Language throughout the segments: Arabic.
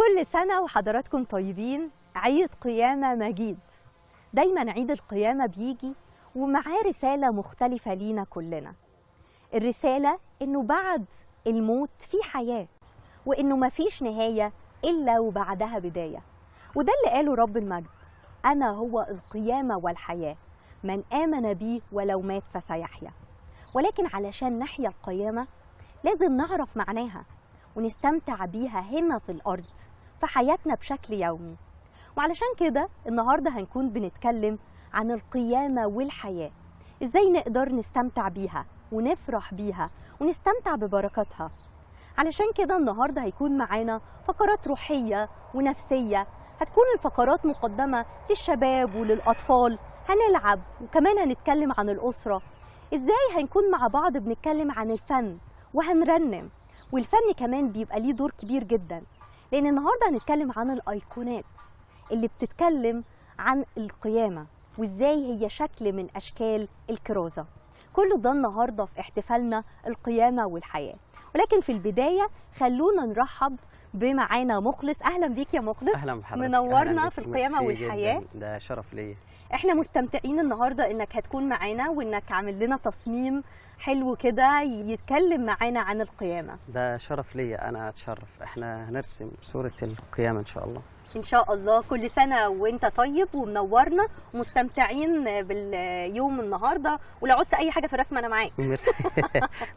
كل سنة وحضراتكم طيبين. عيد قيامة مجيد. دايما عيد القيامة بيجي ومعاه رسالة مختلفة لينا كلنا. الرسالة إنه بعد الموت في حياة، وإنه مفيش نهاية إلا وبعدها بداية. وده اللي قاله رب المجد: أنا هو القيامة والحياة، من آمن بي ولو مات فسيحيا. ولكن علشان نحيا القيامة لازم نعرف معناها ونستمتع بيها هنا في الأرض في حياتنا بشكل يومي. وعلشان كده النهاردة هنكون بنتكلم عن القيامة والحياة، إزاي نقدر نستمتع بيها ونفرح بيها ونستمتع ببركاتها. علشان كده النهاردة هيكون معانا فقرات روحية ونفسية. هتكون الفقرات مقدمة للشباب وللأطفال، هنلعب وكمان هنتكلم عن الأسرة. إزاي هنكون مع بعض بنتكلم عن الفن وهنرنم. والفن كمان بيبقى ليه دور كبير جدا، لأن النهاردة هنتكلم عن الأيقونات اللي بتتكلم عن القيامة وإزاي هي شكل من أشكال الكرازة. كل ده النهاردة في احتفالنا القيامة والحياة. ولكن في البداية خلونا نرحب بمعانا مخلص. أهلا بيك يا مخلص. أهلا بحضرتك. منورنا في القيامة والحياة. ده شرف ليا. احنا مستمتعين النهاردة انك هتكون معانا وانك عامل لنا تصميم حلو كده يتكلم معانا عن القيامة. ده شرف ليا، أنا أتشرف. احنا هنرسم صورة القيامة إن شاء الله. ان شاء الله. كل سنة وانت طيب ومنورنا ومستمتعين باليوم النهاردة. ولو عوزت اي حاجة في الرسم انا معاك. ميرسي.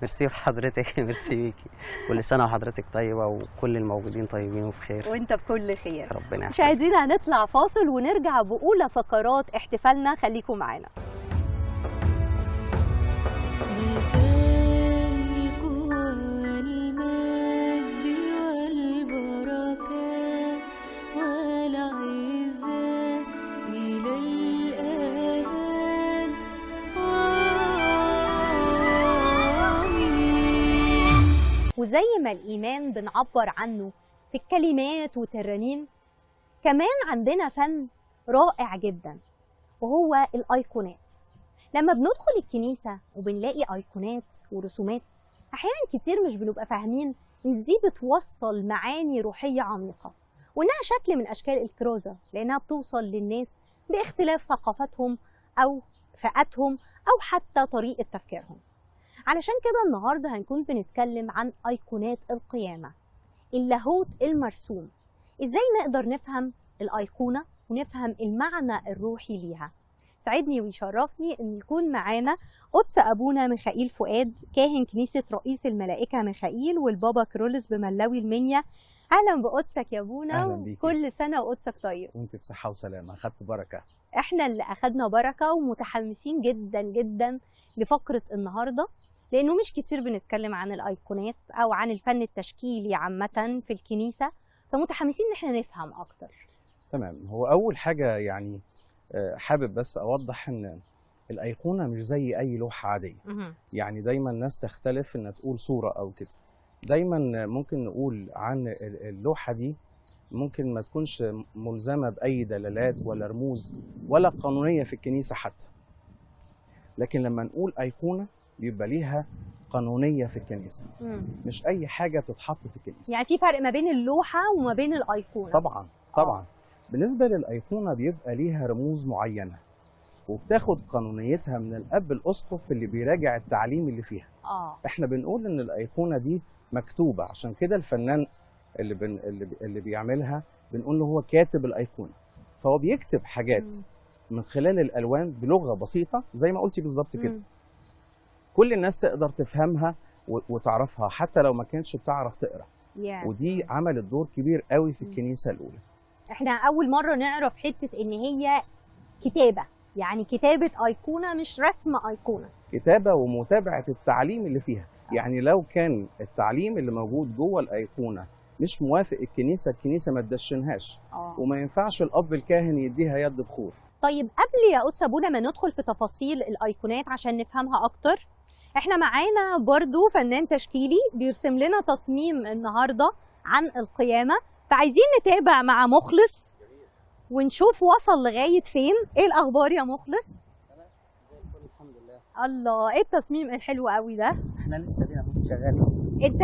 ميرسي لحضرتك. ميرسي بيكي. كل سنة وحضرتك طيبة وكل الموجودين طيبين وبخير. وانت بكل خير. ربنا يحفظك. مشاهدينا هنطلع فاصل ونرجع بأولى فقرات احتفالنا. خليكم معانا. وزي ما الإيمان بنعبر عنه في الكلمات والترانيم، كمان عندنا فن رائع جدا وهو الأيقونات. لما بندخل الكنيسة وبنلاقي أيقونات ورسومات، أحيانا كتير مش بنبقى فاهمين إن دي بتوصل معاني روحية عميقة، وإنها شكل من أشكال الكرازة، لأنها بتوصل للناس باختلاف ثقافتهم أو فئاتهم أو حتى طريقة تفكيرهم. علشان كده النهاردة هنكون بنتكلم عن أيقونات القيامة، اللاهوت المرسوم. إزاي نقدر نفهم الأيقونة ونفهم المعنى الروحي ليها. سعدني ويشرفني أن يكون معانا قدس أبونا ميخائيل فؤاد، كاهن كنيسة رئيس الملائكة ميخائيل والبابا كرولس بملاوي المنيا. أهلا بقدسك يا أبونا. أهلا بيكي. كل سنة وقدسك طيب. وانت بصحة وسلامة. أخدت بركة. احنا اللي أخدنا بركة ومتحمسين جدا جدا لفقرة النهاردة، لأنه مش كتير بنتكلم عن الأيقونات أو عن الفن التشكيلي عامة في الكنيسة، فمتحمسين إن احنا نفهم أكتر. تمام. هو أول حاجة يعني حابب بس أوضح إن الأيقونة مش زي أي لوحة عادية. يعني دايما الناس تختلف إن تقول صورة أو كده. دايما ممكن نقول عن اللوحة دي ممكن ما تكونش ملزمة بأي دلالات ولا رموز ولا قانونية في الكنيسة حتى. لكن لما نقول أيقونة بيبقى ليها قانونية في الكنيسة. مش أي حاجة بتتحط في الكنيسة. يعني في فرق ما بين اللوحة وما بين الأيقونة؟ طبعا طبعا. بالنسبة للأيقونة بيبقى ليها رموز معينة وبتاخد قانونيتها من الأب الأسقف اللي بيراجع التعليم اللي فيها. احنا بنقول إن الأيقونة دي مكتوبة، عشان كده الفنان اللي بيعملها بنقول له هو كاتب الأيقونة، فهو بيكتب حاجات من خلال الألوان بلغة بسيطة زي ما قلتي بالظبط كده. كل الناس تقدر تفهمها وتعرفها حتى لو ما كانتش بتعرف تقرأ. ودي عملت دور كبير قوي في الكنيسة الأولى. احنا أول مرة نعرف حتة إن هي كتابة، يعني كتابة أيقونة مش رسم أيقونة. كتابة ومتابعة التعليم اللي فيها. يعني لو كان التعليم اللي موجود جوه الأيقونة مش موافق الكنيسة ما تدشنهاش. وما ينفعش الأب الكاهن يديها يد بخور. طيب قبل يا قدس أبونا ما ندخل في تفاصيل الأيقونات عشان نفهمها أكتر، احنا معانا برضو فنان تشكيلي بيرسم لنا تصميم النهاردة عن القيامة، فعايزين نتابع مع مخلص ونشوف وصل لغاية فين. ايه الأخبار يا مخلص؟ زي الفل الحمد لله. الله، ايه التصميم الحلو قوي ده؟ احنا لسه شغالين. انت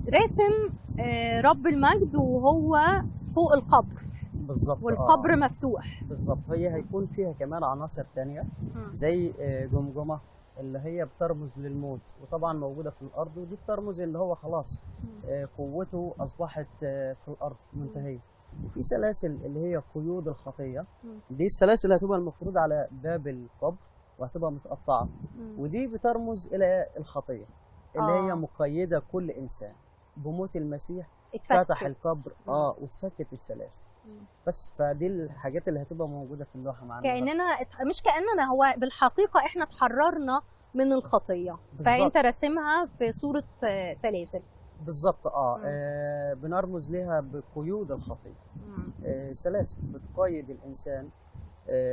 راسم رب المجد وهو فوق القبر بالظبط. والقبر مفتوح. بالظبط. هي هيكون فيها كمان عناصر تانية زي جمجمة اللي هي بترمز للموت، وطبعا موجودة في الأرض، ودي بترمز اللي هو خلاص قوته أصبحت في الأرض منتهية. وفي سلاسل اللي هي قيود الخطية، دي السلاسل هتبقى المفروض على باب القبر وهتبقى متقطعة، ودي بترمز إلى الخطية اللي هي مقيدة كل إنسان. بموت المسيح فتح القبر واتفكت السلاسل. بس فدي الحاجات اللي هتبقى موجودة في اللوحة معانا. مش كأننا، هو بالحقيقة احنا اتحررنا من الخطية. فأنت راسمها في صورة سلاسل. بالظبط. بنرمز لها بقيود الخطية. سلاسل بتقيد الإنسان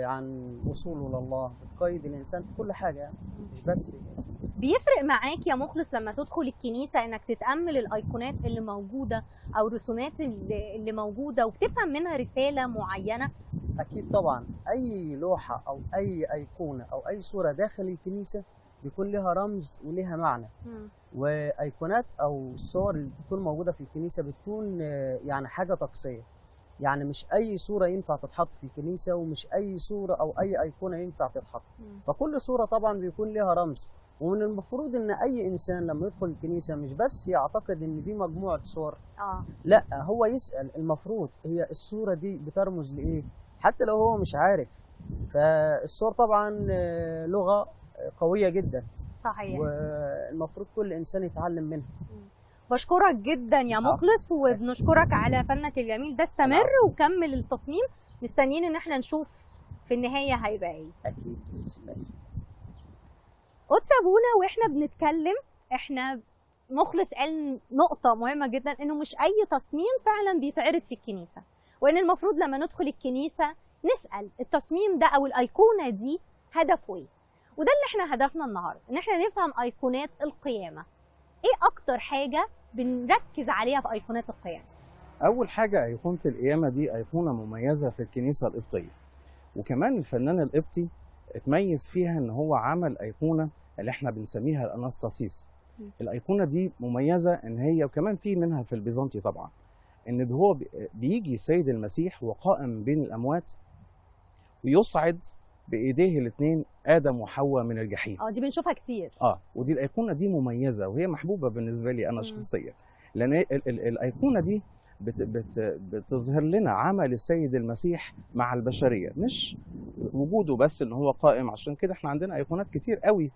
عن وصوله لله، بتقيد الإنسان في كل حاجة يعني. مش بس بيفرق معاك يا مخلص لما تدخل الكنيسة انك تتأمل الايقونات اللي موجودة او الرسومات اللي موجودة وبتفهم منها رسالة معينة؟ اكيد طبعا. اي لوحة او اي ايقونة او اي صورة داخل الكنيسة بيكون لها رمز ولها معنى. وايقونات او الصور اللي بتكون موجودة في الكنيسة بتكون يعني حاجة طقسية. يعني مش اي صورة ينفع تتحط في الكنيسة، ومش اي صورة او اي ايقونة ينفع تتحط. فكل صورة طبعا بيكون لها رمز. ومن المفروض ان اي انسان لما يدخل الكنيسه مش بس يعتقد ان دي مجموعه صور، لا، هو يسال المفروض هي الصوره دي بترمز لايه، حتى لو هو مش عارف. فالصور طبعا لغه قويه جدا. صحيح. والمفروض كل انسان يتعلم منها. بشكرك جدا يا مخلص، وبنشكرك على فنك الجميل ده. استمر وكمل التصميم، مستنيين ان احنا نشوف في النهايه هيبقى ايه. اكيد. ماشي. قدس ابونا واحنا بنتكلم، احنا مخلص قال نقطة مهمة جدا، انه مش اي تصميم فعلا بيتعرض في الكنيسة، وان المفروض لما ندخل الكنيسة نسأل التصميم ده او الايقونة دي هدفه ايه. وده اللي احنا هدفنا النهاردة، ان احنا نفهم ايقونات القيامة. ايه اكتر حاجة بنركز عليها في ايقونات القيامة؟ اول حاجة ايقونة القيامة دي ايقونة مميزة في الكنيسة القبطية، وكمان الفنان القبطي اتميز فيها ان هو عمل ايقونه اللي احنا بنسميها الاناستاسيس. الايقونه دي مميزه ان هي، وكمان في منها في البيزنطي طبعا، ان هو بيجي سيد المسيح وقائم بين الاموات ويصعد بايديه الاثنين ادم وحواء من الجحيم. دي بنشوفها كتير. ودي الايقونه دي مميزه وهي محبوبه بالنسبه لي انا شخصيا، لان الايقونه دي بتظهر لنا عمل السيد المسيح مع البشريه، مش وجوده بس ان هو قائم. عشان كده احنا عندنا ايقونات كتير قوي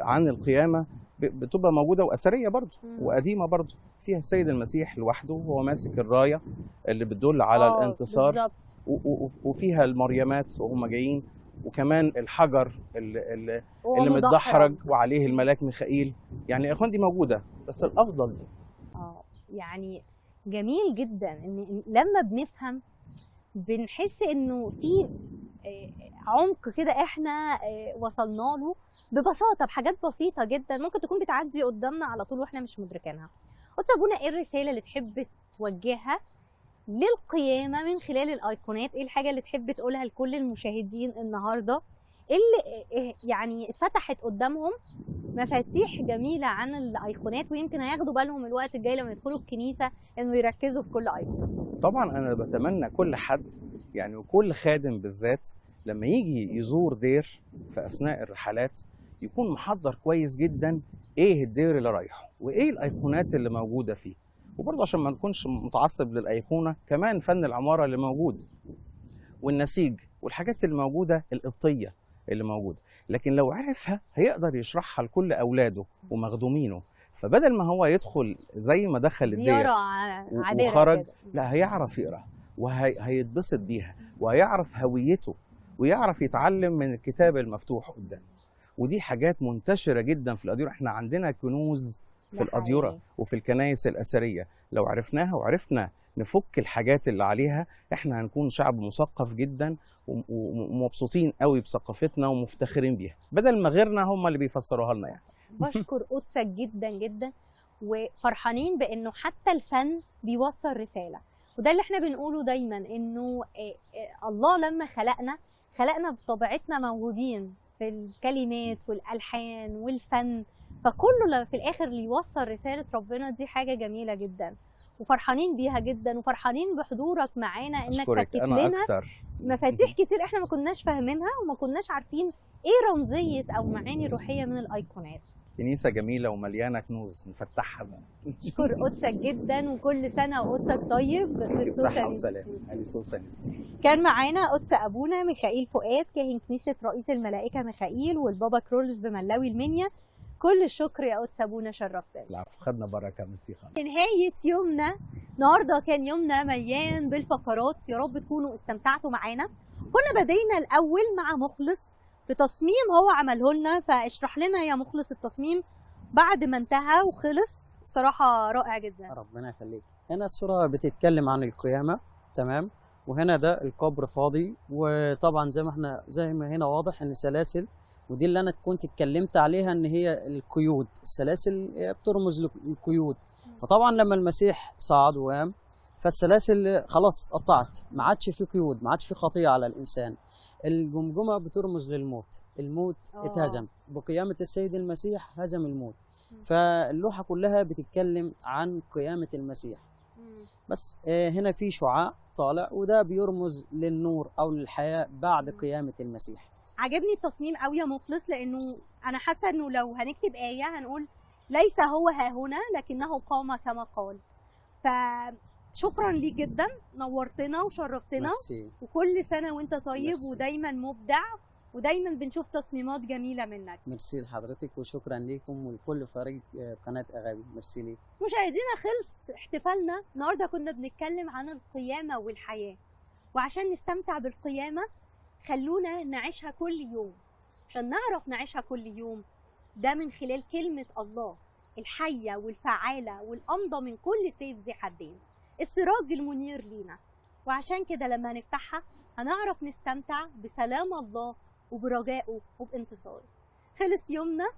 عن القيامه بتبقى موجوده واثريه برضه وقديمه برضه، فيها السيد المسيح لوحده وهو ماسك الرايه اللي بتدل على الانتصار بالزبط. وفيها المريمات وهم جايين، وكمان الحجر اللي متدحرج وعليه الملاك ميخائيل. يعني الايقونه دي موجوده، بس الافضل دي. يعني جميل جدا ان لما بنفهم بنحس انه في عمق كده احنا وصلنا له ببساطه، بحاجات بسيطه جدا ممكن تكون بتعدي قدامنا على طول واحنا مش مدركينها. قدس ابونا، ايه الرساله اللي تحب توجهها للقيامه من خلال الايقونات؟ ايه الحاجه اللي تحب تقولها لكل المشاهدين النهارده اللي يعني اتفتحت قدامهم مفاتيح جميله عن الايقونات، ويمكن هياخدوا بالهم الوقت الجاي لما يدخلوا الكنيسه انه يركزوا في كل ايقونه؟ طبعا انا بتمنى كل حد يعني، وكل خادم بالذات، لما يجي يزور دير في اثناء الرحلات يكون محضر كويس جدا ايه الدير اللي رايحه وايه الايقونات اللي موجوده فيه. وبرضه عشان ما نكونش متعصب للايقونه، كمان فن العماره اللي موجود والنسيج والحاجات اللي موجوده القبطيه اللي موجوده، لكن لو عرفها هيقدر يشرحها لكل اولاده ومخدومينه. فبدل ما هو يدخل زي ما دخل الدير وخرج، لا، هيعرف يقرا وهيتبسط بيها وهيعرف هويته ويعرف يتعلم من الكتاب المفتوح قدامه. ودي حاجات منتشره جدا في الاديره. احنا عندنا كنوز في الاديره وفي الكنائس الاثريه، لو عرفناها وعرفنا نفك الحاجات اللي عليها احنا هنكون شعب مثقف جدا ومبسوطين قوي بثقافتنا ومفتخرين بيها، بدل ما غيرنا هم اللي بيفسروها لنا يعني. بشكر قدسك جدا جدا، وفرحانين بانه حتى الفن بيوصل رساله. وده اللي احنا بنقوله دايما، انه الله لما خلقنا بطبيعتنا موهوبين في الكلمات والالحان والفن، فكله في الاخر اللي يوصل رساله ربنا دي حاجه جميله جدا، وفرحانين بيها جدا، وفرحانين بحضورك معانا انك فكيت لنا مفاتيح كتير احنا ما كناش فاهمينها وما كناش عارفين ايه رمزيه او معاني روحيه من الايقونات. كنيسه جميله ومليانه كنوز نفتحها بقى. اشكر قدسك جدا، وكل سنه وقدسك طيب بصحه وسلامه. أليسوس أنستي. كان معانا قدس ابونا ميخائيل فؤاد كاهن كنيسه رئيس الملائكه ميخائيل والبابا كرولس بملاوي المنيا. كل الشكر يا قدس ابونا، شرفتنا. العفو، خدنا بركه مسيحه. في نهايه يومنا النهارده كان يومنا مليان بالفقرات، يا رب تكونوا استمتعتوا معانا. كنا بدينا الاول مع مخلص في تصميم هو عمله لنا، فاشرح لنا يا مخلص التصميم بعد ما انتهى وخلص، صراحه رائع جدا. ربنا يخليك. هنا الصوره بتتكلم عن القيامه، تمام، وهنا ده القبر فاضي، وطبعا زي ما هنا واضح ان سلاسل، ودي اللي انا كنت اتكلمت عليها ان هي القيود، السلاسل بترمز للقيود. فطبعا لما المسيح صعد وقام فالسلاسل خلاص اتقطعت، ما عادش في قيود، ما عادش في خطيه على الانسان. الجمجمه بترمز للموت، الموت اتهزم بقيامه السيد المسيح، هزم الموت. فاللوحه كلها بتتكلم عن قيامه المسيح. بس هنا في شعاع طالع، وده بيرمز للنور او للحياه بعد قيامه المسيح. عجبني التصميم قوي يا مخلص، لانه انا حاسه انه لو هنكتب ايه هنقول ليس هو ها هنا لكنه قام كما قال. فشكرا ليك جدا، نورتنا وشرفتنا. ميرسي. وكل سنه وانت طيب. ميرسي. ودايما مبدع، ودايما بنشوف تصميمات جميله منك. ميرسي لحضرتك، وشكرا ليكم ولكل فريق قناه اغابي. ميرسي ليك. مشاهدينا، خلص احتفالنا النهارده، كنا بنتكلم عن القيامه والحياه، وعشان نستمتع بالقيامه خلونا نعيشها كل يوم. عشان نعرف نعيشها كل يوم ده من خلال كلمة الله الحية والفعالة والأمضى من كل سيف ذي حدين، السراج المنير لينا. وعشان كده لما هنفتحها هنعرف نستمتع بسلام الله وبرجائه وبانتصاره. خلص يومنا،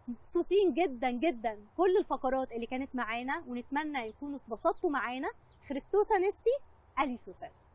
مبسوطين جدا جدا كل الفقرات اللي كانت معانا، ونتمنى يكونوا اتبسطتوا معانا. خريستوس أنستي. أليسوس أنستي.